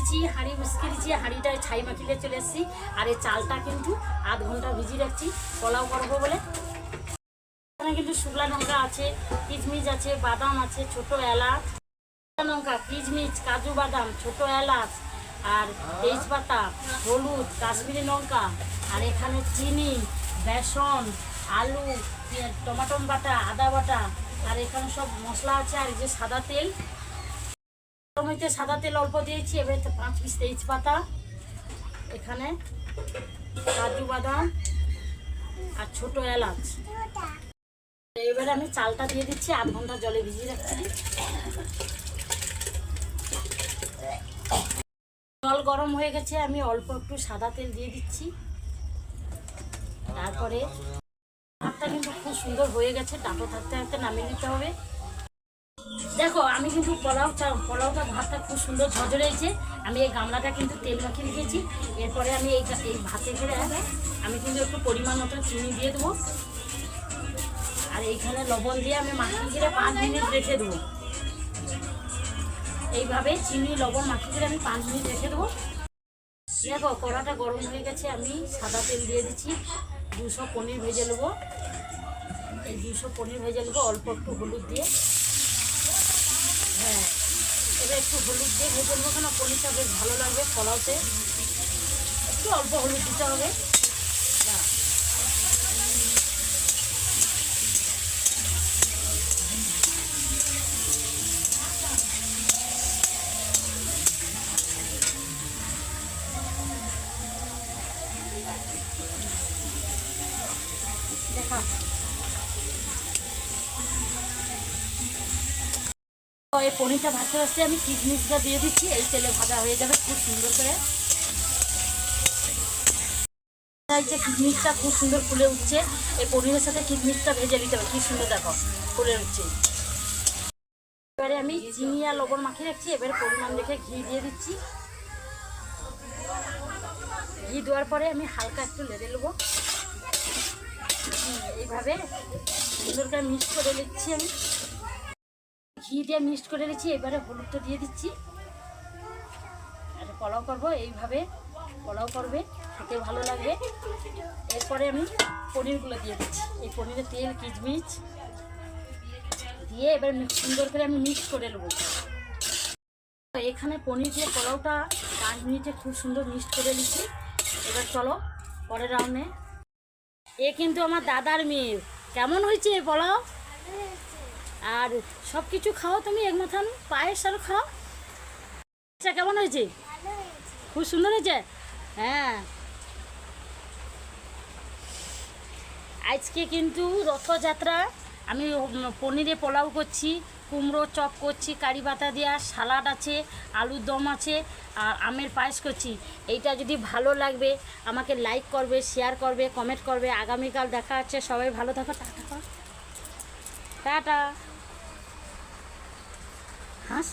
দিয়েছি, হাঁড়ি বসিয়ে দিয়েছি, হাঁড়িটায় ছাই মাখিয়ে চলে এসেছি। আর এই চালটা কিন্তু আধ ঘন্টা ভিজিয়ে রাখছি পোলাও করবো বলে। এখানে কিন্তু শুকনো লঙ্কা আছে, কিশমিশ আছে, বাদাম আছে, ছোট এলাচ, লঙ্কা, কিশমিশ, কাজু বাদাম, ছোট এলাচ আর তেজপাতা, হলুদ, কাশ্মীরি লঙ্কা, আর এখানে চিনি, বেসন, আলু, টমাটো বাটা, আদা বাটা, আর এখানে সব মশলা আছে। আর এই যে সাদা তেল, টমেটো সাদা তেল অল্প দিয়েছি। এবার 5 পিস তেজপাতা, এখানে কাজু বাদাম আর ছোট এলাচ। এবারে আমি চালটা দিয়ে দিচ্ছি, আধ ঘন্টা জলে ভিজিয়ে রাখছি। জল গরম হয়ে গেছে, আমি অল্প একটু সাদা তেল দিয়ে দিচ্ছি। তারপরে ভাতটা কিন্তু খুব সুন্দর হয়ে গেছে, ডাঁটো থাকতে থাকতে নামিয়ে নিতে হবে। দেখো আমি কিন্তু পোলাওটা ভাতটা খুব সুন্দর ঝরঝরে হয়েছে। আমি এই গামলাটা কিন্তু তেল মাখিয়ে রেখেছি। এরপরে আমি এই ভাতে করে আমি কিন্তু একটু পরিমাণ মতো চিনি দিয়ে দেবো। আর এইখানে লবণ দিয়ে আমি মাখিয়ে করে 5 মিনিট রেখে দেবো। এইভাবে চিনি লবণ মাখিয়ে করে আমি 5 মিনিট রেখে দেবো। দেখো কড়াটা গরম হয়ে গেছে, আমি সাদা তেল দিয়ে দিচ্ছি। 200 পনির ভেজে নেবো। এই 200 পনির ভেজে নেবো অল্প একটু হলুদ দিয়ে। হ্যাঁ, এবার একটু হলুদ দিয়ে ভেজে নেবো, কেন পনিরটা বেশ ভালো লাগবে পোলাওতে। একটু অল্প হলুদ দিতে হবে। দেখা এই পনিরটা ভাজতে ভাজতে আমি কিশমিশটা দিয়ে দিচ্ছি। এই তেলে ভাজা হয়ে যাবে খুব সুন্দর করে। এই যে কিশমিশটা খুব সুন্দর ফুলে উঠছে, এই পনিরের সাথে কিশমিশটা ভেজে নিতে হবে। কি সুন্দর দেখো ফুলে উঠছে। এবারে আমি চিনি আর লবণ মাখিয়ে রাখছি। এবারে পরিমাণ দেখে ঘি দিয়ে দিচ্ছি। ঘি দেওয়ার পরে আমি হালকা একটু নেড়ে নেবো। এইভাবে সুন্দর করে মিক্স করে নিচ্ছি। আমি ঘি দিয়ে মিক্স করে নিচ্ছি। এবারে হলুদটা দিয়ে দিচ্ছি। আর পোলাও করবো, এইভাবে পোলাও করবে, খেতে ভালো লাগবে। এরপরে আমি পনিরগুলো দিয়ে দিচ্ছি। এই পনিরের তেল কিশমিশ দিয়ে এবার সুন্দর করে আমি মিক্স করে নেবো। এখানে পনির দিয়ে পোলাওটা 5 মিনিটে খুব সুন্দর মিক্স করে নিচ্ছি। এবার চলো পরের রাউন্ডে। এ কিন্তু আমার দাদার মেয়ে। কেমন হয়েছে পোলাও? আর সব কিছু খাও তুমি, এক মাথান পায়েস আরও খাও। আচ্ছা কেমন হয়েছে? খুব সুন্দর হয়েছে। হ্যাঁ, আজকে কিন্তু রথযাত্রা। আমি পনিরে পোলাও করছি, কুমড়ো চপ করছি, কারি পাতা দেওয়া, সালাড আছে, আলুর দম আছে, আর আমের পায়েস করছি। এইটা যদি ভালো লাগবে আমাকে লাইক করবে, শেয়ার করবে, কমেন্ট করবে। আগামীকাল দেখা হচ্ছে। সবাই ভালো থাকো। Tata tata. হাস।